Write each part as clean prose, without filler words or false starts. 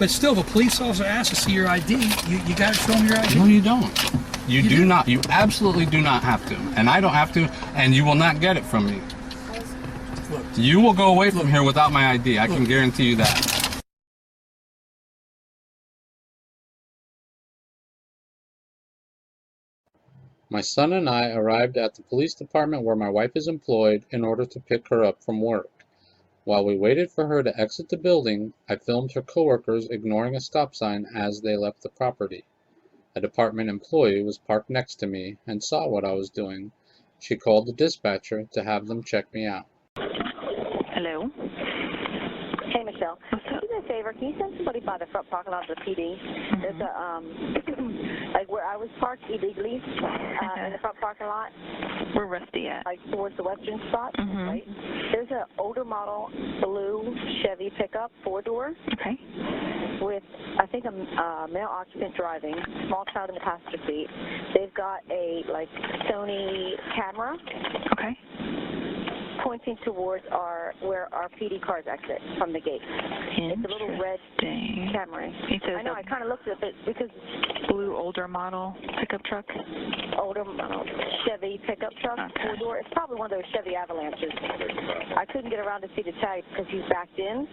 But still, if a police officer asks to see your ID, you got to show them your ID. No, you don't. You do not. You absolutely do not have to. And I don't have to, and you will not get it from me. Look, you will go away from here without my ID. I can guarantee you that. My son and I arrived at the police department where my wife is employed in order to pick her up from work. While we waited for her to exit the building, I filmed her coworkers ignoring a stop sign as they left the property. A department employee was parked next to me and saw what I was doing. She called the dispatcher to have them check me out. Hello? Hey, Michelle. Can you do me a favor? Can you send somebody by the front parking lot of the PD? There's a, like where I was parked illegally in the front parking lot. Where Rusty at? Like towards the western spot, right? There's an older model blue Chevy pickup, 4-door. Okay. With, I think, a male occupant driving, small child in the passenger seat. They've got a, like, Sony camera. Okay. Pointing towards where our PD cars exit from the gate. It's a little red Camry. I know, I kind of looked at it because... Blue older model pickup truck? Older model Chevy pickup truck, 4-door. It's probably one of those Chevy Avalanches. I couldn't get around to see the tag because he's backed in.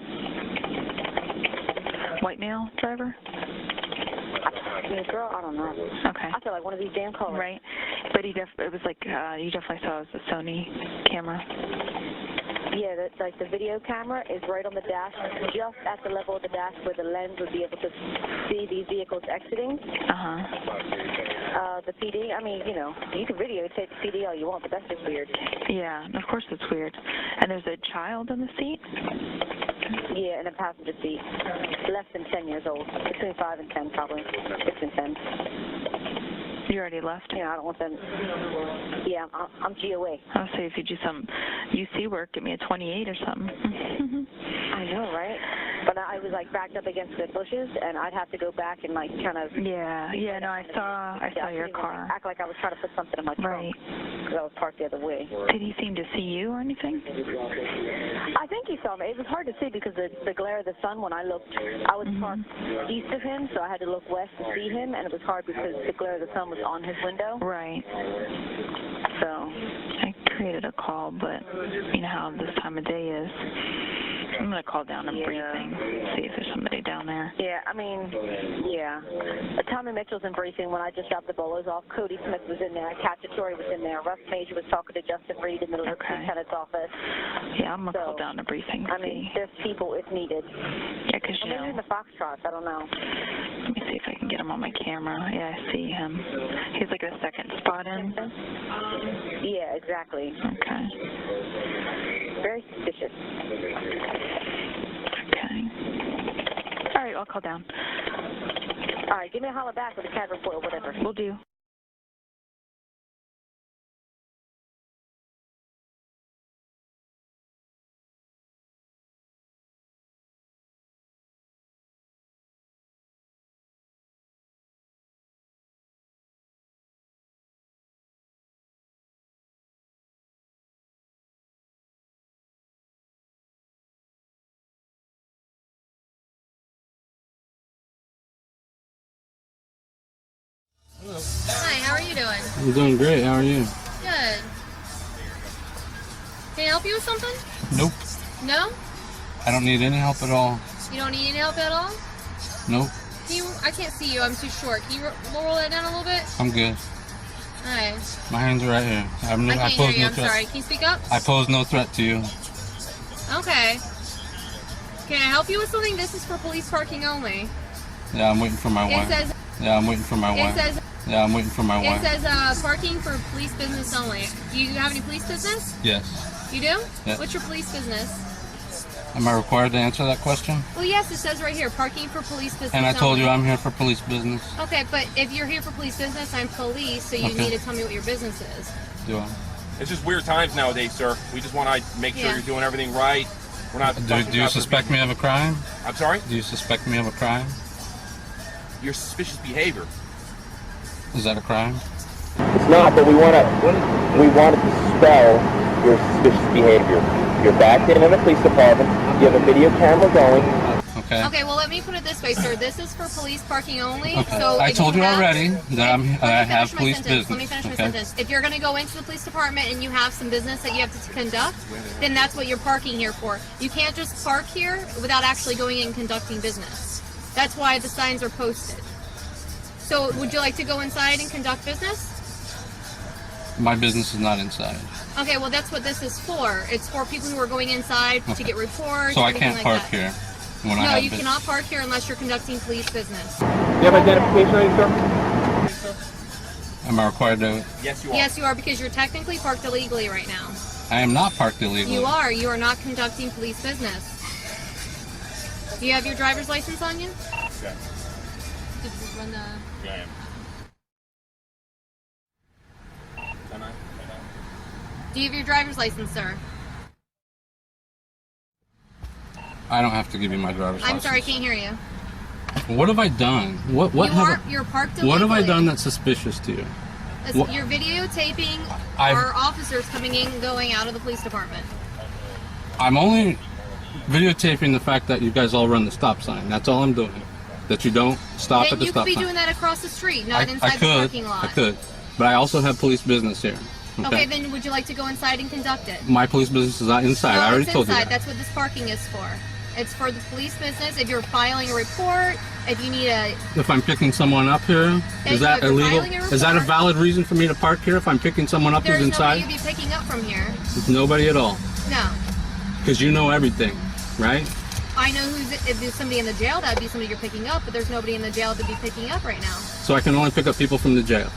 White male driver? Girl, I don't know. Okay. I feel like one of these damn colors. Right. But it was like, you definitely saw it was a Sony camera. Yeah, like the video camera is right on the dash, just at the level of the dash where the lens would be able to see these vehicles exiting. The PD, I mean, you know, you can videotape the PD all you want, but that's just weird. Yeah, of course it's weird. And there's a child in the seat? Yeah, in a passenger seat. Less than 10 years old. Between 5 and 10, probably. 6 and 10. You already left? Yeah, I don't want them. Yeah, I'm GOA. I'll say if you do some UC work, give me a 28 or something. I know, right? But I was like backed up against the bushes, and I'd have to go back and like kind of. Yeah, no, I saw your car. Act like I was trying to put something in my trunk. Because I was parked the other way. Did he seem to see you or anything? I think he saw me. It was hard to see because the glare of the sun. When I looked, I was parked east of him, so I had to look west to see him, and it was hard because the glare of the sun was on his window. Right. So I created a call, but you know how this time of day is. I'm going to call down a briefing, see if there's somebody down there. Yeah, I mean, yeah. Tommy Mitchell's in briefing when I just dropped the bolos off. Cody Smith was in there. Cacciatore was in there. Russ Major was talking to Justin Reed in the lieutenant's office. Yeah, I'm going to call down a briefing. I mean, there's people if needed. Yeah, because you know. Maybe in the Foxtrots, I don't know. Let me see if I can get him on my camera. Yeah, I see him. He's like a second spot in. Yeah, exactly. Okay. Very suspicious. Okay. All right, I'll call down. All right, give me a holler back with a CAD report or whatever. Will do. Hi, how are you doing? I'm doing great. How are you? Good. Can I help you with something? Nope. No? I don't need any help at all. You don't need any help at all? Nope. I can't see you. I'm too short. Can you roll that down a little bit? I'm good. Alright. My hands are right here. I can't hear you. I'm sorry. Can you speak up? I pose no threat to you. Okay. Can I help you with something? This is for police parking only. Yeah, I'm waiting for my wife. It says... Yeah, I'm waiting for my wife. It says... Yeah, I'm waiting for my wife. It says parking for police business only. Do you have any police business? Yes. You do? Yes. What's your police business? Am I required to answer that question? Well, yes, it says right here, parking for police business And I told only. you I'm here for police business. Okay, but if you're here for police business, I'm police, so you need to tell me what your business is. Do I? It's just weird times nowadays, sir. We just want to make sure you're doing everything right. We're not. Do you suspect me of a crime? I'm sorry? Do you suspect me of a crime? Your suspicious behavior. Is that a crime? It's not, but we want to dispel your suspicious behavior. You're backed in the police department. You have a video camera going. okay? Okay, well, let me put it this way, sir. This is for police parking only. Okay. So I if told you have- already that I have Let me police finish my sentence. business. Let me finish my Okay. sentence. If you're going to go into the police department and you have some business that you have to conduct, then that's what you're parking here for. You can't just park here without actually going in and conducting business. That's why the signs are posted. So would you like to go inside and conduct business? My business is not inside. Okay, well, that's what this is for. It's for people who are going inside to get reports. So I anything can't like park that. here when I No, have you business. cannot park here unless you're conducting police business. You have identification on you, sir? Am I required to? Yes, you are. Yes, you are, because you're technically parked illegally right now. I am not parked illegally. You are. You are not conducting police business. Do you have your driver's license on you? Okay. Did you run the... Yeah, I am. Can I? Do you have your driver's license, sir? I don't have to give you my driver's license. I'm sorry, I can't hear you. What have I done? What You're parked illegally. what have I done that's suspicious to you? what- You're videotaping I've- our officers coming in and going out of the police department. I'm only videotaping the fact that you guys all run the stop sign. That's all I'm doing. That you don't stop Then at the you could stop be sign. doing that across the street, not I inside the could, parking lot. I could, but I also have police business here. Okay, then would you like to go inside and conduct it? My police business is not inside. No, I already it's told you inside. that. That's what this parking is for. It's for the police business. If you're filing a report, if you need a... If I'm picking someone up here, If is that you're illegal? filing a Is that a report- valid reason for me to park here if I'm picking someone up who's There's nobody inside? you'd be picking up from here. There's nobody at all. No. Because you know everything, right? I know if there's somebody in the jail, that would be somebody you're picking up, but there's nobody in the jail to be picking up right now. So I can only pick up people from the jail.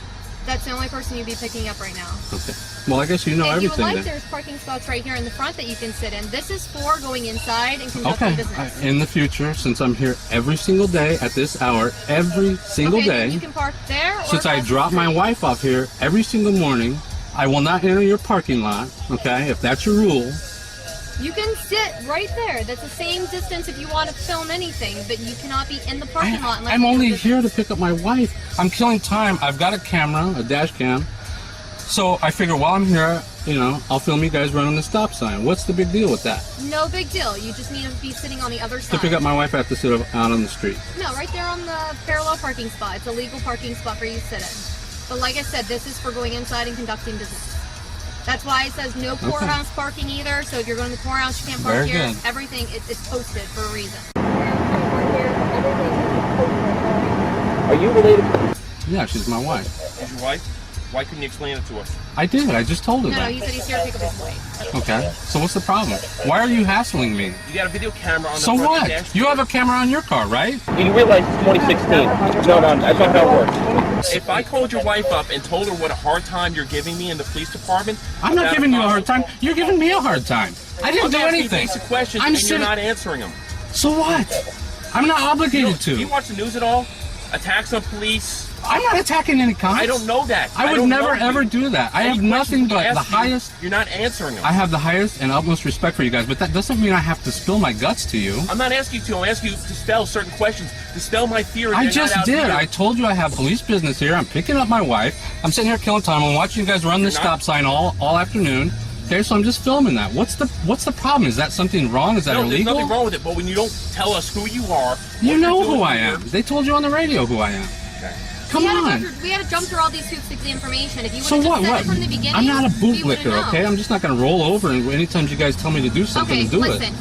That's the only person you'd be picking up right now. Okay. Well, I guess you know if you would everything like, then. there's parking spots right here in the front that you can sit in. This is for going inside and conducting Okay. business. In the future, since I'm here every single day at this hour, every single okay, then day, you can park there. Or since I across the drop my street. wife off here every single morning, I will not enter your parking lot. Okay, if that's your rule. You can sit right there. That's the same distance if you want to film anything, but you cannot be in the parking lot unless I'm you do only business. here to pick up my wife. I'm killing time. I've got a camera, a dash cam. So I figure while I'm here, you know, I'll film you guys running the stop sign. What's the big deal with that? No big deal. You just need to be sitting on the other side. To pick up my wife, I have to sit out on the street. No, right there on the parallel parking spot. It's a legal parking spot for you to sit in. But like I said, this is for going inside and conducting business. That's why it says no courthouse parking either. So if you're going to the courthouse, you can't park Very here. good. Everything it's posted for a reason. Are you related? Yeah, she's my wife. Is your wife? Why couldn't you explain it to us? I did. I just told her No, that. he said he's here to pick up his wife. Okay. So what's the problem? Why are you hassling me? You got a video camera on the So front what? dash. You have a camera on your car, right? You realize it's 2016. No, that's not how it works. If I called your wife up and told her what a hard time you're giving me in the police department, I'm not that giving you a hard problem? time. You're giving me a hard time. I didn't I'm do asking anything. basic questions I'm and sitting. you're not answering them. So what? I'm not obligated Do you to. watch the news at all? Attacks on police? I'm not attacking any cops. I don't know that. I would don't never know you. ever do that. I Any have nothing questions we but the ask you, highest. You're not answering them. I have the highest and utmost respect for you guys, but that doesn't mean I have to spill my guts to you. I'm not asking you to. I'm asking you to dispel certain questions. Dispel my fear. I You're just not out did. here. I told you I have police business here. I'm picking up my wife. I'm sitting here killing time. I'm watching you guys run this You're not- stop sign all afternoon. Okay, so I'm just filming that. What's the problem? Is that something wrong? Is that No, there's illegal? nothing wrong with it. But when you don't tell us who you are, You what know you're doing who I here- am. They told you on the radio who I am. Okay. Come on. We had to jump through all these hoops to get the information. If you would So have what? just said What? it from the beginning, I'm not a we would've bootlicker, known. okay? I'm just not going to roll over and anytime you guys tell me to do something, Okay, to do listen. it.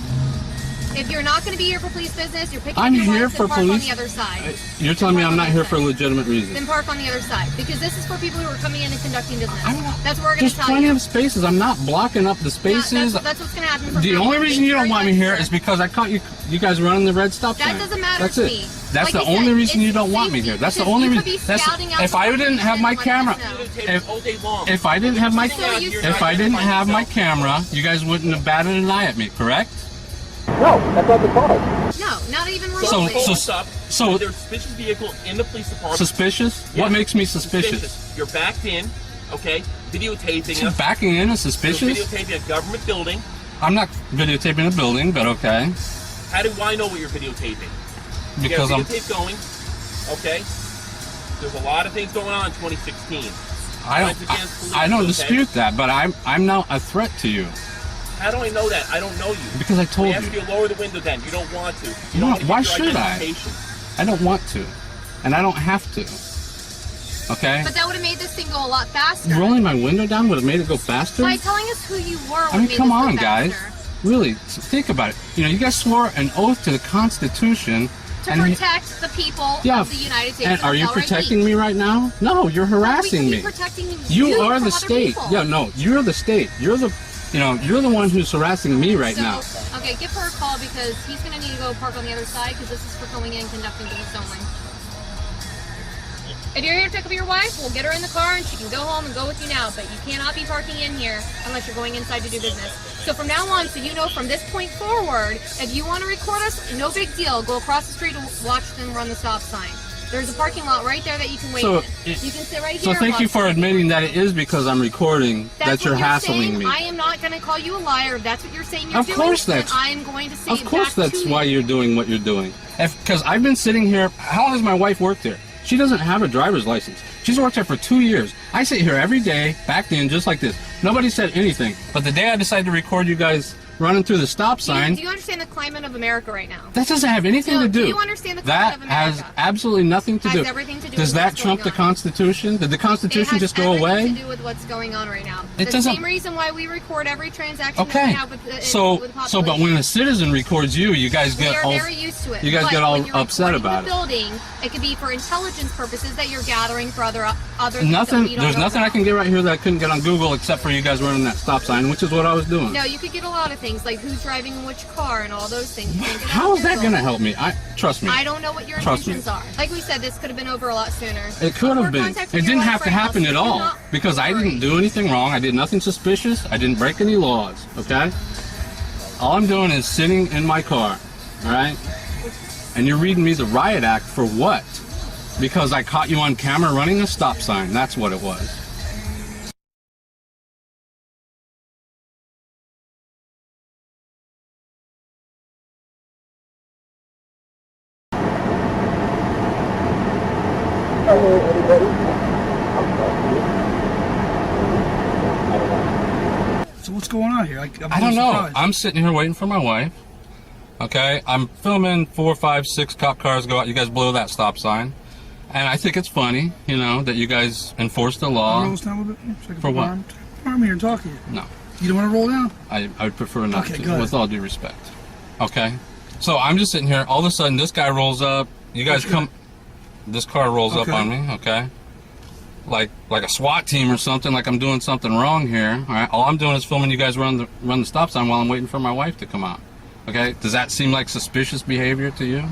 If you're not going to be here for police business, you're picking I'm up your here wife, for then park police. on the other side. You're telling me Then I'm park not on here the for other side. legitimate reasons. Then park on the other side, because this is for people who are coming in and conducting business. I'm not- That's what we're going There's to tell plenty you. of spaces. I'm not blocking up the spaces. That's what's going to happen. From The now only on. reason you don't Very want me much, here sir. is because I caught you guys running the red stop sign. That doesn't matter That's to it. me. That's Like the you only said, reason it's you don't want me safety, here. That's the because only you reason. could be That's scouting out if I didn't have my camera. Videotape all day long. If I didn't have my So you said- if I didn't have my camera, you guys wouldn't have batted an eye at me, correct? No, that's not the cause. No, not even So, remotely. hold us up. so- there's a suspicious vehicle in the police department. Suspicious? Yeah. What makes me suspicious? You're backed in, okay? Videotaping So us. backing in is You're suspicious? videotaping a government building. I'm not videotaping a building, but okay. How do I know what you're videotaping? You Because got a I'm. videotape going, okay? There's a lot of things going on in 2016. I Crimes against police, don't okay? dispute that, but I'm now a threat to you. How do I know that? I don't know you. Because I told I ask you. you to lower the window then. You don't want to. You No, don't want to why give your should I? identification. I don't want to. And I don't have to. Okay? But that would have made this thing go a lot faster. Rolling my window down would have made it go faster? By telling us who you were would I mean, made come this go on, guys. faster. Really, think about it. You know, you guys swore an oath to the Constitution. To and protect the people of the United States. And are you Our right protecting beach. me right now? No, you're harassing We me. could be protecting You are from the other state. people. Yeah, no, you're the state. You're the, you know, you're the one who's harassing me right So, now. okay, give her a call because he's going to need to go park on the other side because this is for going in conducting business only. If you're here to pick up your wife, we'll get her in the car and she can go home and go with you now. But you cannot be parking in here unless you're going inside to do business. So from now on, so you know from this point forward, if you want to record us, no big deal. Go across the street and watch them run the stop sign. There's a parking lot right there that you can wait in. You can sit right here. So thank you for admitting that it is because I'm recording that you're hassling saying. me. I am not going to call you a liar if that's what you're saying you're doing. Of course then that's. I am going to say Of course back that's to why you. you're doing what you're doing. Because I've been sitting here. How long has my wife worked here? She doesn't have a driver's license. She's worked here for 2 years. I sit here every day, backed in, just like this. Nobody said anything. But the day I decided to record you guys running through the stop sign, Do you understand the climate of America right now? that doesn't have anything No, to do. do you understand the climate That of America? has absolutely nothing to Has do. everything to do Does with that what's trump going the on. Constitution? Did the Constitution just go It has away? everything to do with what's going on right now. It the doesn't- same reason why we record every transaction that Okay. we have with the, with the So, but when a citizen records you, you guys we get are all. very used to it. You guys But get all when you're upset recording about the it. building, it could be for intelligence purposes that you're gathering for other things Nothing. that we don't There's know nothing I about. can get right here that I couldn't get on Google except for you guys running that stop sign, which is what I was doing. No, you could get a lot of things like who's driving in which car and all those things. You can get How on is that Google. going to help me? Trust me. I don't know what your Trust me. intentions are. Like we said, this could have been over a lot sooner. It could We're have been. It contacting your didn't wife have to right now, happen so at do all not because I worry. didn't do anything wrong. I did nothing suspicious. I didn't break any laws. Okay. All I'm doing is sitting in my car. All right. And you're reading me the riot act for what? Because I caught you on camera running a stop sign. That's what it was. Hello, everybody. So what's going on here? I'm I don't know. surprised. I'm sitting here waiting for my wife. Okay, I'm filming 4, 5, 6 cop cars go out. You guys blow that stop sign, and I think it's funny, you know, that you guys enforce the law. Roll us down a little bit. So I can For put what? my arm here and talk to you. No, You don't want to roll down? I would prefer not Okay, to, good. with all due respect. Okay, so I'm just sitting here. All of a sudden, this guy rolls up. You guys Which come. This car rolls up Okay. on me. Okay, like a SWAT team or something. Like I'm doing something wrong here. All right, all I'm doing is filming you guys run the stop sign while I'm waiting for my wife to come out. Okay, does that seem like suspicious behavior to you?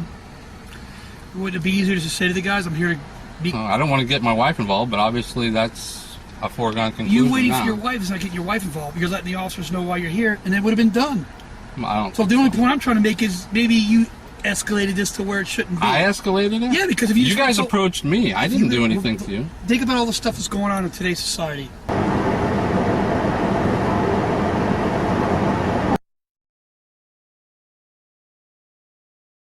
Would it be easier to just say to the guys, I'm here to be... I don't want to get my wife involved, but obviously that's a foregone conclusion. You waiting now. for your wife is not getting your wife involved. You're letting the officers know why you're here, and it would have been done. I don't. So the only point I'm trying to make is maybe you escalated this to where it shouldn't be. I escalated it? Yeah, because if you You just guys go- approached me. I didn't do anything to you. Think about all the stuff that's going on in today's society.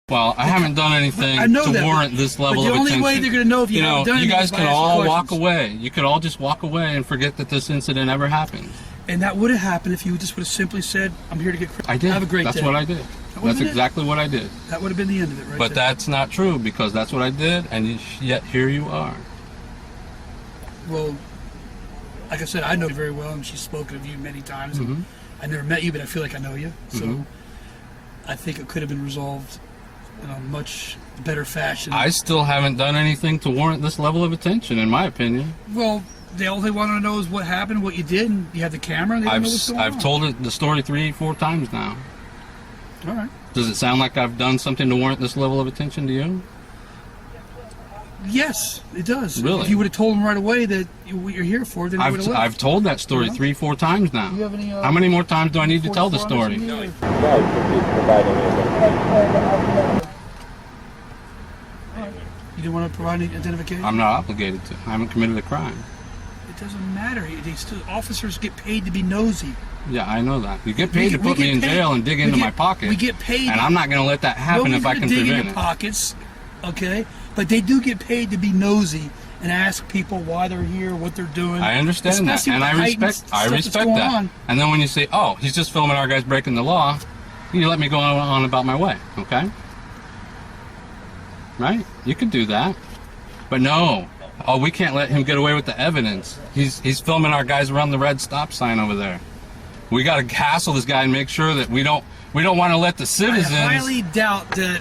Well, I haven't done anything I know to that, warrant this level but of the only attention. way they're gonna know if you haven't done you anything guys is by can asking all walk questions. away. You could all just walk away and forget that this incident ever happened. And that would have happened if you just would have simply said, I'm here to get credit. I did. Have a great That's day. what I did. That would've That's been it. exactly what I did. That would have been the end of it, right But there. that's not true because that's what I did, and yet here you are. Well, like I said, I know you very well, and she's spoken of you many times. Mm-hmm. And I never met you, but I feel like I know you. So I think it could have been resolved in a much better fashion. I still haven't done anything to warrant this level of attention, in my opinion. Well, all they want to know is what happened, what you did, and you have the camera. And they don't know what's going on. I've told it the story 3, 4 times now. All right. Does it sound like I've done something to warrant this level of attention to you? Yes, it does. Really? If you would have told them right away that what you're here for, then you would have left. I've told that story 3, 4 times now. Do you have any, How many more times do I need to tell the 44 on story? this No, please provide any identification. You didn't want to provide any identification? I'm not obligated to. I haven't committed a crime. It doesn't matter. Officers get paid to be nosy. Yeah, I know that. You get paid to We put me get in paid- jail and dig we into get- my pocket. we get paid- And I'm not going to let that happen Nobody's if I gonna can dig in prevent your it. pockets, okay? But they do get paid to be nosy and ask people why they're here, what they're doing. I understand that, Especially and with I the heightened respect stuff that's going that. on. And then when you say, "Oh, he's just filming our guys breaking the law," you let me go on about my way, okay? Right? You could do that, but no. Oh, we can't let him get away with the evidence. He's filming our guys around the red stop sign over there. We got to hassle this guy and make sure that we don't want to let the citizens. I highly doubt that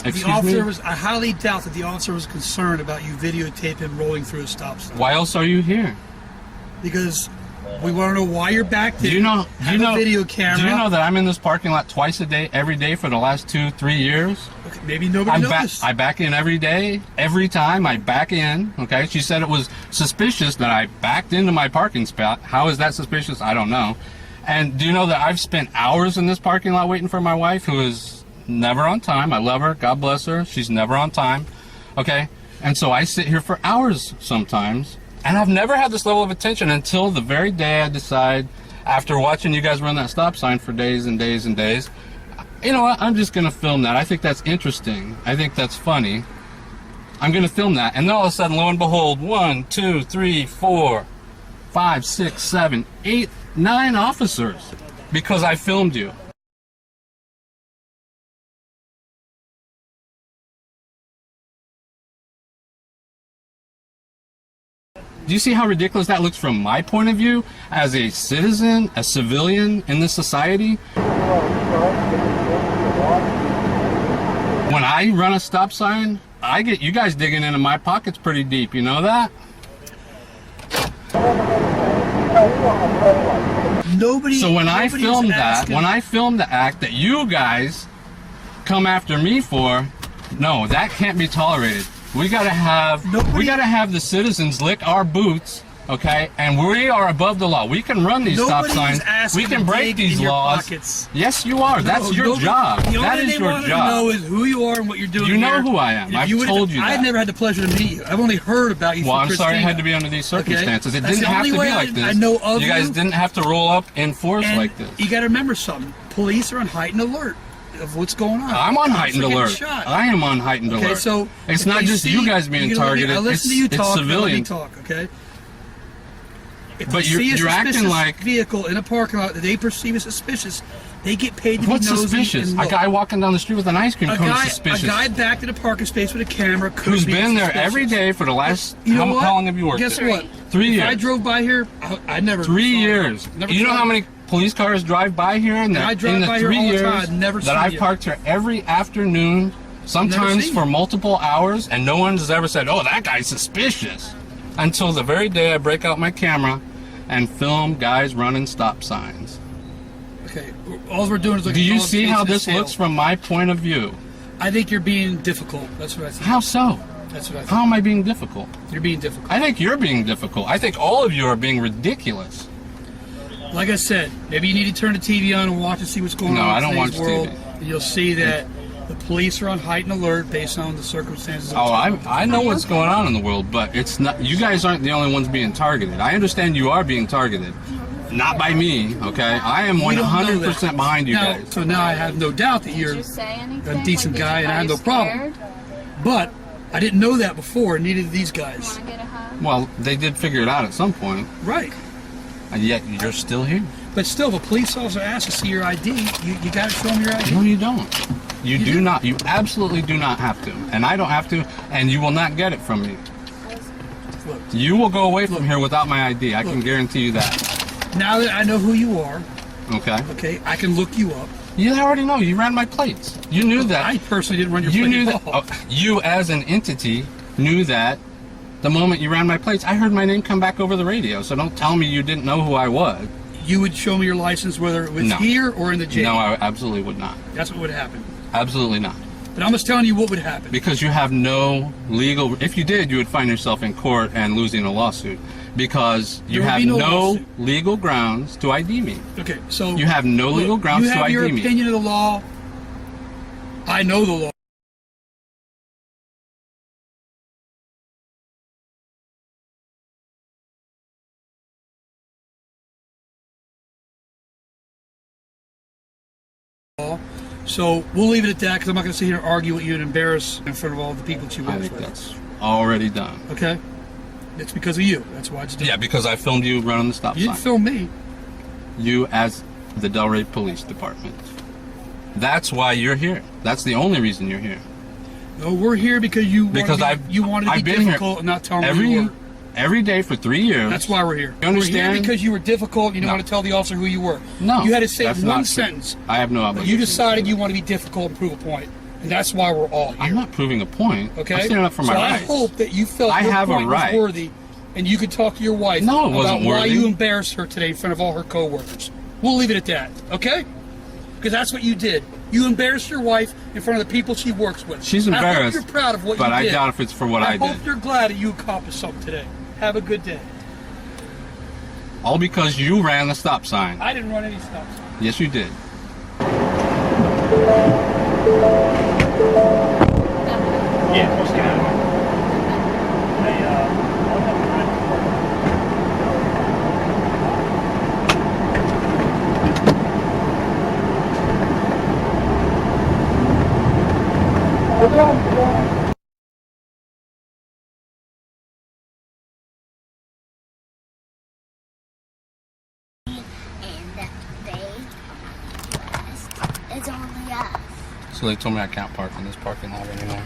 Excuse the officer me? was. I highly doubt that the officer was concerned about you videotape him rolling through a stop sign. Why else are you here? Because we want to know why you're back there. Do you know? Have a video camera. Do you know that I'm in this parking lot twice a day, every day for the last 2-3 years? Okay, maybe nobody noticed. I back in every day, every time I back in. Okay, she said it was suspicious that I backed into my parking spot. How is that suspicious? I don't know. And do you know that I've spent hours in this parking lot waiting for my wife, who is never on time. I love her. God bless her. She's never on time. Okay, and so I sit here for hours sometimes. And I've never had this level of attention until the very day I decide, after watching you guys run that stop sign for days and days and days, you know what, I'm just going to film that. I think that's interesting. I think that's funny. I'm going to film that. And then all of a sudden, lo and behold, 1, 2, 3, 4, 5, 6, 7, 8, 9 officers because I filmed you. Do you see how ridiculous that looks from my point of view as a citizen, a civilian in this society? When I run a stop sign, I get you guys digging into my pockets pretty deep, you know that? So when I film that, when I film the act that you guys come after me for, no, that can't be tolerated. We gotta have the citizens lick our boots, okay? And we are above the law. We can run these stop signs. We can break these laws. Yes, you are. That's your job. That is your job. The only thing they want to know is who you are and what you're doing. You know who I am. I've told you that. I've never had the pleasure to meet you. I've only heard about you. Well, I'm sorry it had to be under these circumstances. It didn't have to be like this. I know of you guys didn't have to roll up in force like this. You got to remember something. Police are on heightened alert of what's going on. I'm on heightened alert. I am on heightened alert. Okay, so it's not just you guys being targeted. I listen to you talk. Civilians. Okay. If but you're acting like vehicle in a parking lot that they perceive as suspicious, they get paid to what's be nosy. Suspicious? A guy walking down the street with an ice cream cone is suspicious. A guy backed in a parking space with a camera who's been there every day for the last how long have you worked there? Guess what? 3 years. If I drove by here, I never. 3 years. You know how many police cars drive by here in the 3 years that I've parked here every afternoon, sometimes for multiple hours, and no one's ever said, "Oh, that guy's suspicious," until the very day I break out my camera and film guys running stop signs. Okay, all we're doing is do you see how this looks from my point of view? I think you're being difficult. That's what I think. How so? That's what I think. How am I being difficult? You're being difficult. I think you're being difficult. I think all of you are being ridiculous. Like I said, maybe you need to turn the TV on and watch and see what's going on. No, I don't watch world. TV. And you'll see that the police are on heightened alert based on the circumstances. Oh, I know what's going on in the world, but it's not. You guys aren't the only ones being targeted. I understand you are being targeted, not by me. Okay, I am 100% behind you guys. So now I have no doubt that you're a decent guy, and I have no problem. But I didn't know that before, and neither did these guys. Well, they did figure it out at some point. Right. And yet you're still here. But still, if a police officer asks to see your ID, you got to show them your ID. No, you don't. You do not. You absolutely do not have to. And I don't have to, and you will not get it from me. Look, you will go away from here without my ID. I can guarantee you that. Now that I know who you are, okay, I can look you up. You already know. You ran my plates. You knew that. I personally didn't run your plates. You knew that. You, as an entity, knew that the moment you ran my plates. I heard my name come back over the radio, so don't tell me you didn't know who I was. You would show me your license whether it was here or in the jail? No, I absolutely would not. That's what would happen. Absolutely not. But I'm just telling you what would happen. Because you have no legal... If you did, you would find yourself in court and losing a lawsuit. Because you have no legal grounds to ID me. Okay, so... You have no legal grounds to ID me. You have your opinion of the law. I know the law. So we'll leave it at that because I'm not going to sit here and argue with you and embarrass in front of all the people that you work with. I think that's Already done. Okay? It's because of you. That's why it's done. Yeah, because I filmed you running the stop sign. You didn't film me. You as the Delray Police Department. That's why you're here. That's the only reason you're here. No, we're here because you wanted to be difficult and not tell me who you were. Every day for 3 years. That's why we're here. You understand? We're here because you were difficult and you didn't want to tell the officer who you were. No. You had to say that's one not sentence. True. I have no obligation. But you decided you want to be difficult and prove a point. And that's why we're all here. I'm not proving a point. Okay? I'm standing up for my rights. I hope that you felt your point was worthy and you could talk to your wife about why you embarrassed her today in front of all her coworkers. We'll leave it at that, okay? Because that's what you did. You embarrassed your wife in front of the people she works with. She's embarrassed. I hope you're proud of what you did. But I doubt if it's for what I did. I hope you're glad that you accomplished something today. Have a good day. All because you ran the stop sign. I didn't run any stop sign. Yes, you did. Yeah, let's get out of here. It's only us. So they told me I can't park in this parking lot anymore.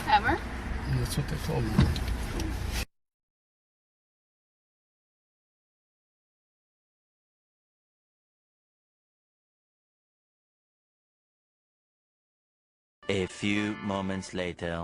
Ever? Yeah, that's what they told me. A few moments later.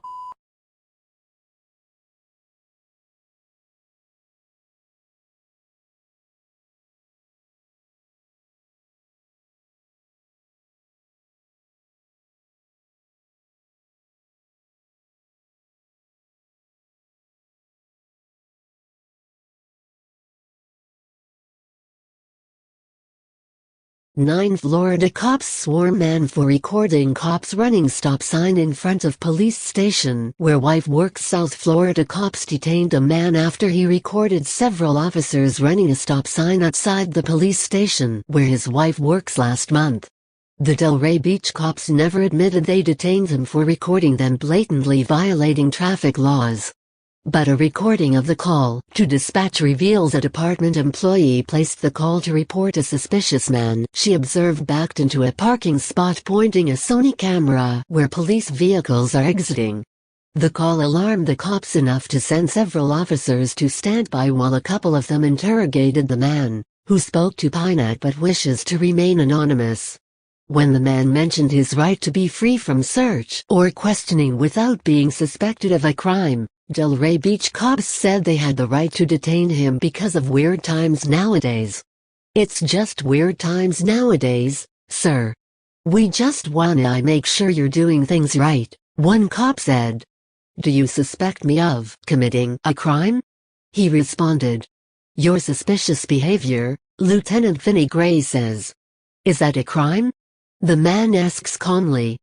Nine Florida cops swarm man for recording cops running stop sign in front of police station where wife works. South Florida cops detained a man after he recorded several officers running a stop sign outside the police station where his wife works last month. The Delray Beach cops never admitted they detained him for recording them blatantly violating traffic laws. But a recording of the call to dispatch reveals a department employee placed the call to report a suspicious man she observed backed into a parking spot pointing a Sony camera where police vehicles are exiting. The call alarmed the cops enough to send several officers to stand by while a couple of them interrogated the man, who spoke to PUNTA but wishes to remain anonymous. When the man mentioned his right to be free from search or questioning without being suspected of a crime, Delray Beach cops said they had the right to detain him because of weird times nowadays. It's just weird times nowadays, sir. We just wanna make sure you're doing things right, one cop said. Do you suspect me of committing a crime? He responded. Your suspicious behavior, Lieutenant Finney Gray says. Is that a crime? The man asks calmly.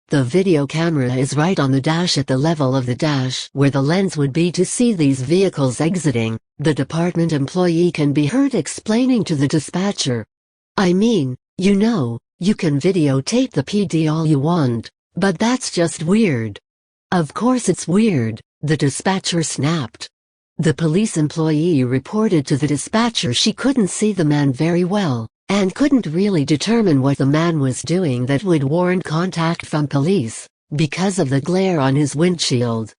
The video camera is right on the dash at the level of the dash where the lens would be to see these vehicles exiting. The department employee can be heard explaining to the dispatcher. I mean, you know, you can videotape the PD all you want, but that's just weird. Of course it's weird, the dispatcher snapped. The police employee reported to the dispatcher she couldn't see the man very well, and couldn't really determine what the man was doing that would warrant contact from police, because of the glare on his windshield.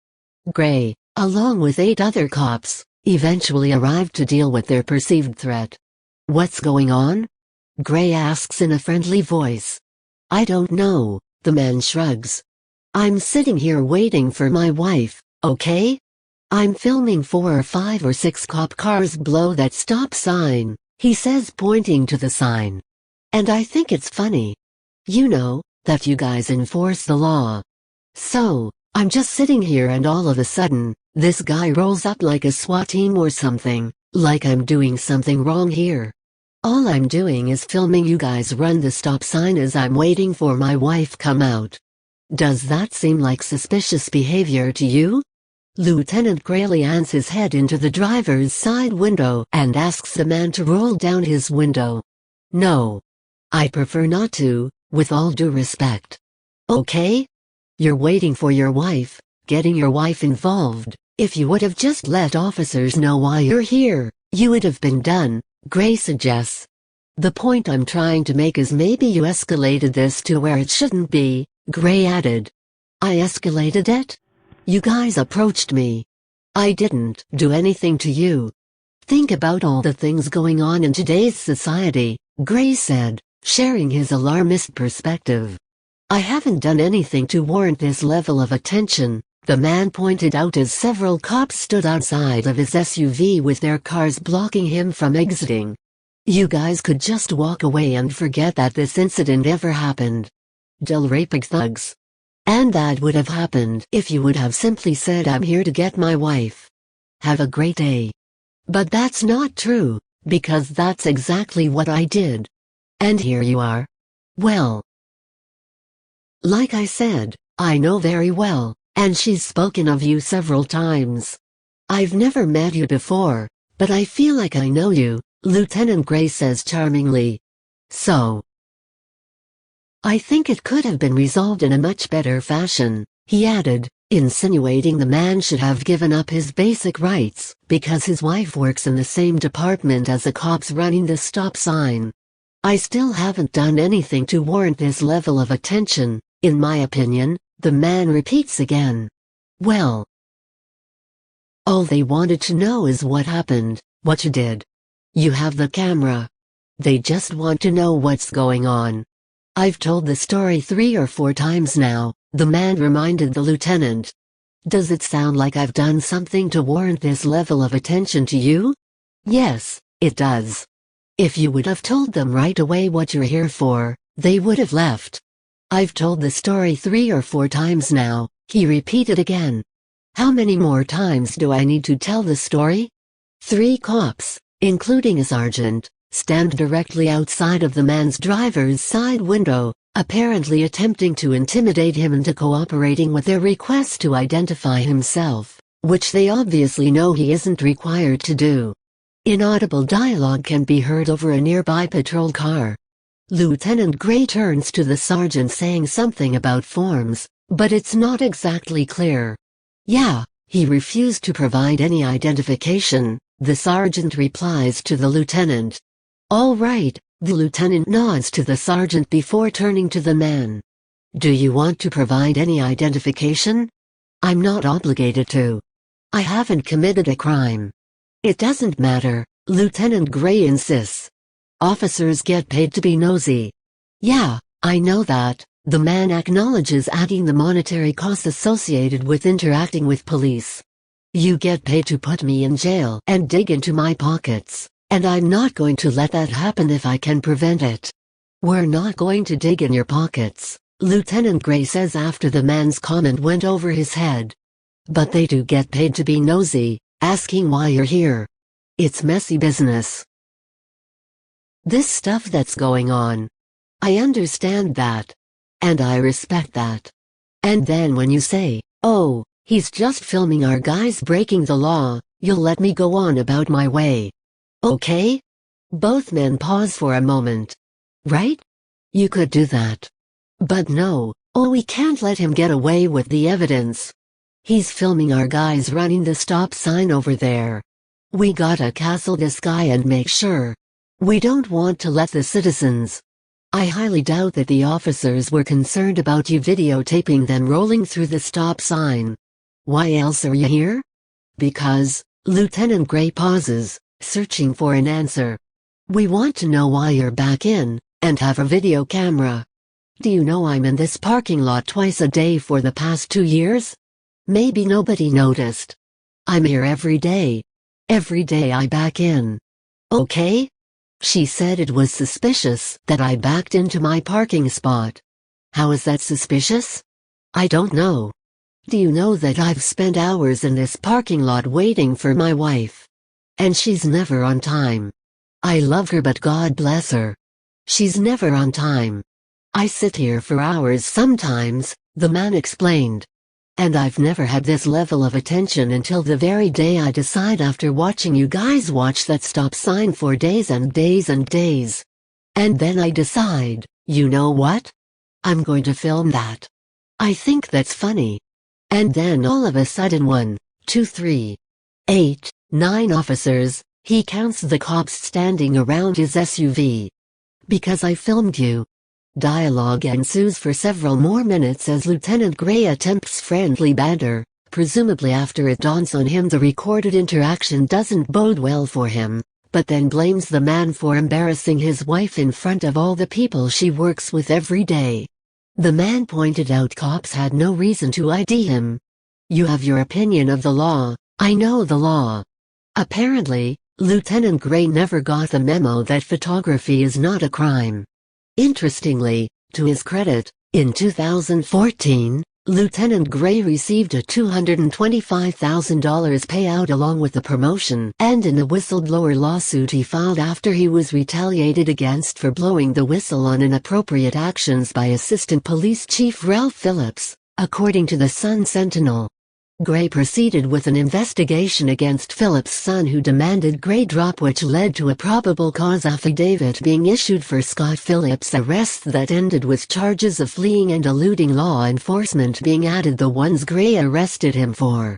Gray, along with 8 other cops, eventually arrived to deal with their perceived threat. What's going on? Gray asks in a friendly voice. I don't know, the man shrugs. I'm sitting here waiting for my wife, okay? I'm filming 4 or 5 or 6 cop cars blow that stop sign, he says pointing to the sign. And I think it's funny. You know, that you guys enforce the law. So, I'm just sitting here and all of a sudden, this guy rolls up like a SWAT team or something, like I'm doing something wrong here. All I'm doing is filming you guys run the stop sign as I'm waiting for my wife come out. Does that seem like suspicious behavior to you? Lieutenant Gray leans his head into the driver's side window and asks the man to roll down his window. No. I prefer not to, with all due respect. Okay? You're waiting for your wife, getting your wife involved. If you would have just let officers know why you're here, you would have been done, Gray suggests. The point I'm trying to make is maybe you escalated this to where it shouldn't be, Gray added. I escalated it? You guys approached me. I didn't do anything to you. Think about all the things going on in today's society, Gray said, sharing his alarmist perspective. I haven't done anything to warrant this level of attention, the man pointed out as several cops stood outside of his SUV with their cars blocking him from exiting. You guys could just walk away and forget that this incident ever happened. Del raping thugs. And that would have happened if you would have simply said I'm here to get my wife. Have a great day. But that's not true, because that's exactly what I did. And here you are. Well, like I said, I know very well, and she's spoken of you several times. I've never met you before, but I feel like I know you, Lieutenant Gray says charmingly. So, I think it could have been resolved in a much better fashion, he added, insinuating the man should have given up his basic rights because his wife works in the same department as the cops running the stop sign. I still haven't done anything to warrant this level of attention, in my opinion, the man repeats again. Well, all they wanted to know is what happened, what you did. You have the camera. They just want to know what's going on. I've told the story 3 or 4 times now, the man reminded the lieutenant. Does it sound like I've done something to warrant this level of attention to you? Yes, it does. If you would have told them right away what you're here for, they would have left. I've told the story 3 or 4 times now, he repeated again. How many more times do I need to tell the story? 3 cops, including a sergeant, stand directly outside of the man's driver's side window, apparently attempting to intimidate him into cooperating with their request to identify himself, which they obviously know he isn't required to do. Inaudible dialogue can be heard over a nearby patrol car. Lieutenant Gray turns to the sergeant saying something about forms, but it's not exactly clear. Yeah, he refused to provide any identification, the sergeant replies to the lieutenant. All right, the lieutenant nods to the sergeant before turning to the man. Do you want to provide any identification? I'm not obligated to. I haven't committed a crime. It doesn't matter, Lieutenant Gray insists. Officers get paid to be nosy. Yeah, I know that, the man acknowledges, adding the monetary costs associated with interacting with police. You get paid to put me in jail and dig into my pockets. And I'm not going to let that happen if I can prevent it. We're not going to dig in your pockets, Lieutenant Gray says after the man's comment went over his head. But they do get paid to be nosy, asking why you're here. It's messy business. This stuff that's going on. I understand that. And I respect that. And then when you say, oh, he's just filming our guys breaking the law, you'll let me go on about my way. Okay? Both men pause for a moment. Right? You could do that. But no, we can't let him get away with the evidence. He's filming our guys running the stop sign over there. We gotta castle this guy and make sure. We don't want to let the citizens. I highly doubt that the officers were concerned about you videotaping them rolling through the stop sign. Why else are you here? Because, Lieutenant Gray pauses, searching for an answer. We want to know why you're back in, and have a video camera. Do you know I'm in this parking lot twice a day for the past 2 years? Maybe nobody noticed. I'm here every day. Every day I back in. Okay? She said it was suspicious that I backed into my parking spot. How is that suspicious? I don't know. Do you know that I've spent hours in this parking lot waiting for my wife? And she's never on time. I love her, but God bless her. She's never on time. I sit here for hours sometimes, the man explained. And I've never had this level of attention until the very day I decide after watching you guys watch that stop sign for days and days and days. And then I decide, you know what? I'm going to film that. I think that's funny. And then all of a sudden 1, 2, 3, 8, 9 officers, he counts the cops standing around his SUV. Because I filmed you. Dialogue ensues for several more minutes as Lieutenant Gray attempts friendly banter, presumably after it dawns on him the recorded interaction doesn't bode well for him, but then blames the man for embarrassing his wife in front of all the people she works with every day. The man pointed out cops had no reason to ID him. You have your opinion of the law, I know the law. Apparently, Lieutenant Gray never got the memo that photography is not a crime. Interestingly, to his credit, in 2014, Lieutenant Gray received a $225,000 payout along with the promotion and in a whistleblower lawsuit he filed after he was retaliated against for blowing the whistle on inappropriate actions by Assistant Police Chief Ralph Phillips, according to the Sun-Sentinel. Gray proceeded with an investigation against Phillips' son who demanded Gray drop, which led to a probable cause affidavit being issued for Scott Phillips' arrest that ended with charges of fleeing and eluding law enforcement being added, the ones Gray arrested him for.